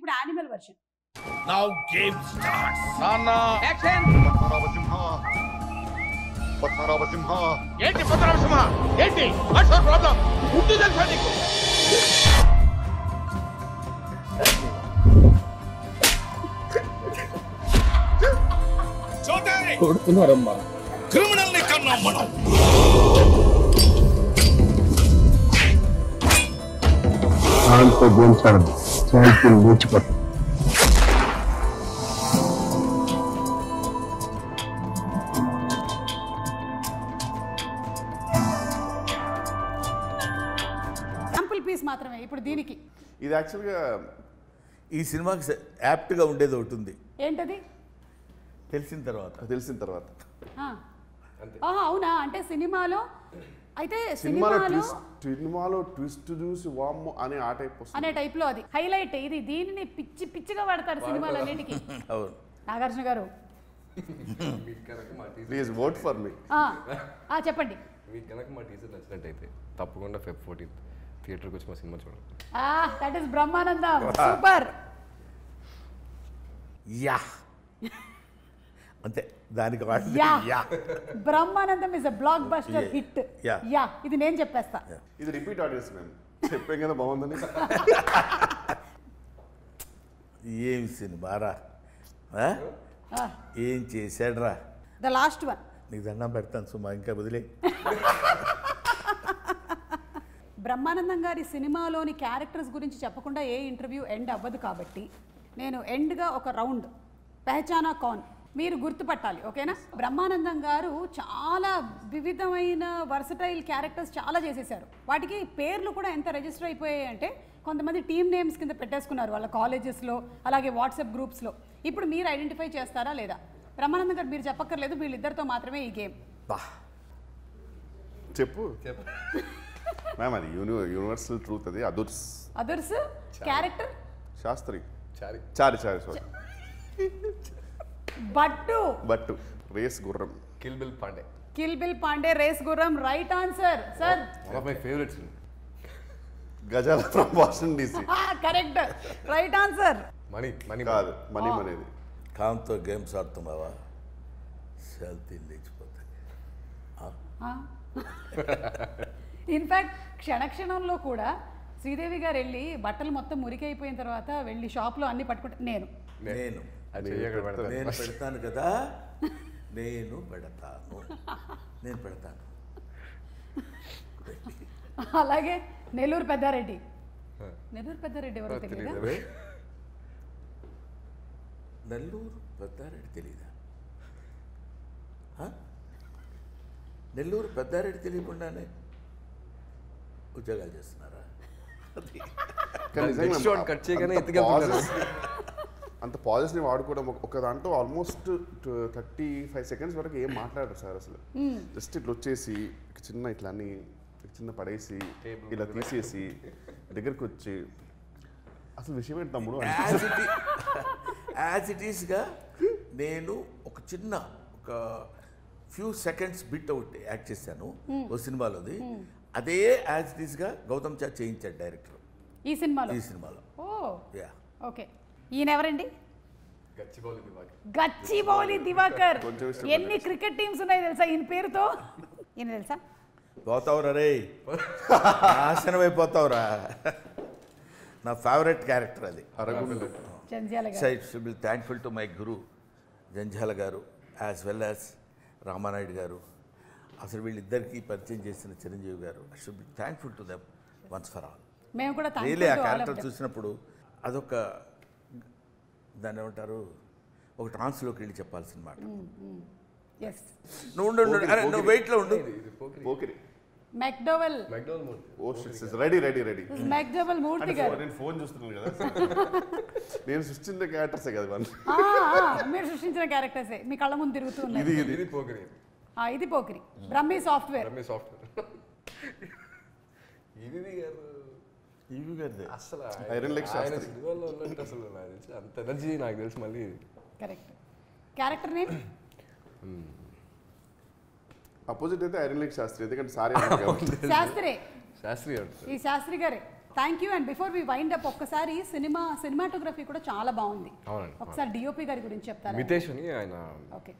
ఇప్పుడు animal version. Now game starts. Nana. Action. పద్మనాభసింహ ఏంటి పద్మనాభసింహ? ఏంటి? What's your problem? ఉండు తెలుసా నీకు? చోటే కొడుతున్నారమ్మా. క్రిమినల్ ని కన్నాం మనం. దాంతో గోంచాడు ఛాంపియన్ లేచిపోతాడు. శాంపుల్ పీస్ మాత్రమే ఇప్పుడు దీనికి. ఇది యాక్చువల్గా ఈ సినిమాకి యాప్ట్గా ఉండేది ఒకటి ఉంది, ఏంటది? తెలిసిన తర్వాత. తెలిసిన తర్వాత అవునా? అంటే సినిమాలో అయితే సినిమాలో ట్విస్ట్ చూసి వామ్మో అనే ఆ టైప్ అనే టైప్ లో అది హైలైట్. ఇది దీనిని పిచ్చి పిచ్చిగా వాడతారు సినిమాలన్నిటికీ. అవును. నాగార్జున గారు ప్లీజ్ ఓట్ ఫర్ మీ. చెప్పండి. మీకు కనుక మా టీచర్ నచ్చినట్టయితే తప్పకుండా Feb 14th థియేటర్కి వచ్చి మా సినిమా చూడండి. That is Brahmanandam. Super. Yeah అంతే, దానికి yeah Brahmanandam is a block buster hit. Yeah ఇది నేను చెప్పేస్తా. ఇది రిపీట్ ఆడియన్స్ మేము చెప్పాం కదా బాగుందని. ఏం సినిమారా, ఏం చేశాడ్రా. The last one. నీకు దండం పెడతాను సుమా, ఇంకా వదిలే. బ్రహ్మానందం గారి సినిమాలోని క్యారెక్టర్స్ గురించి చెప్పకుండా ఏ ఇంటర్వ్యూ ఎండ్ అవ్వదు కాబట్టి నేను ఎండ్గా ఒక రౌండ్ పెహచానా కౌన్ మీరు గుర్తుపట్టాలి, ఓకేనా? బ్రహ్మానందం గారు చాలా వివిధమైన వర్సటైల్ క్యారెక్టర్స్ చాలా చేసేసారు. వాటికి పేర్లు కూడా ఎంత రిజిస్టర్ అయిపోయాయి అంటే కొంతమంది టీమ్ నేమ్స్ కింద పెట్టేసుకున్నారు వాళ్ళ కాలేజెస్లో, అలాగే వాట్సాప్ గ్రూప్స్లో. ఇప్పుడు మీరు ఐడెంటిఫై చేస్తారా లేదా? బ్రహ్మానందం గారు మీరు చెప్పక్కర్లేదు, వీళ్ళిద్దరితో మాత్రమే ఈ గేమ్. చెప్పు మ్యామ్, అది యూనివర్సల్ ట్రూత్. అది Adhurs character Shastri Chari sorry Bhattu race Gurram Kill Bill Pandey race Gurram. Right answer sir. One of my favourites. Gazala from Washington DC. Correct, right answer. Money కాదు, మనీ అనేది. కాంతో గేమ్స్ ఆడుతున్నావా, శాంతి లేచిపోతాయి. ఇన్ఫ్యాక్ట్ క్షణక్షణంలో కూడా శ్రీదేవి గారు వెళ్ళి బట్టలు మొత్తం మురికైపోయిన తర్వాత వెళ్ళి షాప్లో అన్ని పట్టుకుంటే నేను పెడతాను కదా, నేను పెడతాను. అలాగే నెల్లూరు పెద్దారెడ్డి ఎవరో తెలియదా? నెల్లూరు పెద్దారెడ్డి తెలీదా? నెల్లూరు పెద్దారెడ్డి తెలియకుండానే ఉద్యోగాలు చేస్తున్నారా? కట్ చేయగానే అంత పాజెస్ని వాడుకోవడం ఒక దాంట్లో ఆల్మోస్ట్ 35 seconds వరకు ఏం మాట్లాడరు సార్ అసలు. జస్ట్ ఇట్లా వచ్చేసి చిన్న ఇట్లా అన్ని చిన్న పడేసి ఇలా తీసేసి దగ్గరికి వచ్చి అసలు విషయం ఏంటి తమ్ముడు యాజ్ ఇట్ ఈస్గా నేను ఒక చిన్న ఒక few seconds bit out act చేశాను ఓ సినిమాలోది. అదే యాజ్ ఇట్ ఈస్గా గౌతమ్ చా చేయించాడు డైరెక్టర్ ఈ సినిమాలో. ఓకే. ఈయన ఎవరండి? గచ్చిబౌలి దివాకర్. ఎన్ని క్రికెట్ టీమ్స్ ఉన్నాయి తెలుసా ఈయన పేరుతో? ఈయన తెలుసా? పోతావురా రే, నాశనం అయిపోతావురా. నా ఫేవరెట్ క్యారెక్టర్ అది. Should be thankful to my guru Jandhyala garu as well as Ramanaidu గారు. అసలు వీళ్ళిద్దరికీ పరిచయం చేసిన చిరంజీవి గారు. I should be thankful to them once for all. మేము కూడా రియలీ ఆ క్యారెక్టర్ చూసినప్పుడు అదొక దాన్ని ఏమంటారు, ఒక ట్రాన్స్లోకి వెళ్ళి చెప్పాల్సిన మాట. నువ్వు వెయిట్లో ఉండు. మెక్డోవెల్ మూర్తి గారు. నేను ఫోన్ చూస్తున్నాను కదా, నేను సృష్టించిన క్యారెక్టర్సే కదా. మీరు సృష్టించిన క్యారెక్టర్సే మీ కళ్ళ ముందు తిరుగుతున్నాయి. ఇది పోకిరి. బ్రహ్మీ సాఫ్ట్వేర్. అసలు ఐరన్ లెగ్ శాస్త్రి అసలు అంత ఎనర్జీ నాకు తెలుసు. మళ్ళీ కరెక్ట్. క్యారెక్టర్ నేమ్ అపోజిట్ అయితే ఐరన్ లెగ్ శాస్త్రి, ఎందుకంటే సారీ శాస్త్రి. శాస్త్రి ఈ శాస్త్రి గారే. Thank you. And before we wind up ఒక్కసారి సినిమాటోగ్రఫీ కూడా చాలా బాగుంది. అవునండి. ఒకసారి డిఓపి గారి గురించి చెప్తారా? మితేష్ అని ఆయన ఓకే.